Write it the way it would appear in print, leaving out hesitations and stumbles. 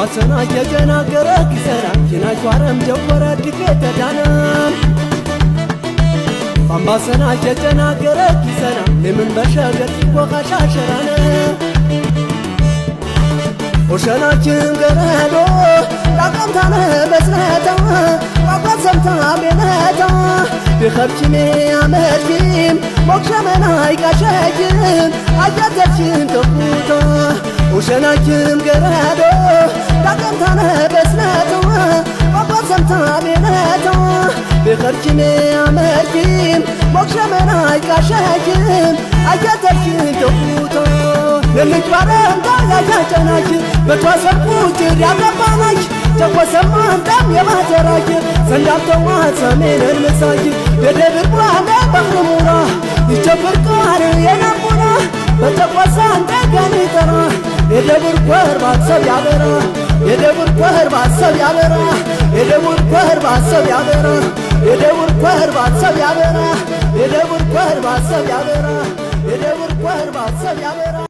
ባማሰና የጀናገረ ኪሰና ኪናቿረም ጀወረ ድጌተ ዳናም ባማሰና የጀናገረ ኪሰና ለምን በሸገት ወኻሻሸራነ ወሸናችን ገረዶ ዳቀምታነ በስነታ ወቀሰምታ በነታ بخبشني عملتيم مكشمنا يكشاجم عجتشين تفوتا وشناجم قرادو دقمتنا بسناتو وقسمتا بيناتو بخبشني عملتيم مكشمنا يكشاجم عجتشين تفوتا للكبارم دايجاجناج بتوسبوت ياباناج تقسمان دم يباتراج سندابتو سمين المساج يدبر قوانا بغمورا يجبر قوار ينامونا بتقوسان دقاني ترا يدبر قوار باتسب يابرا يدبر قوار باتسب يابرا يدبر قوار باتسب يابرا يدبر قوار باتسب يابرا يدبر قوار باتسب يابرا يدبر قوار باتسب يابرا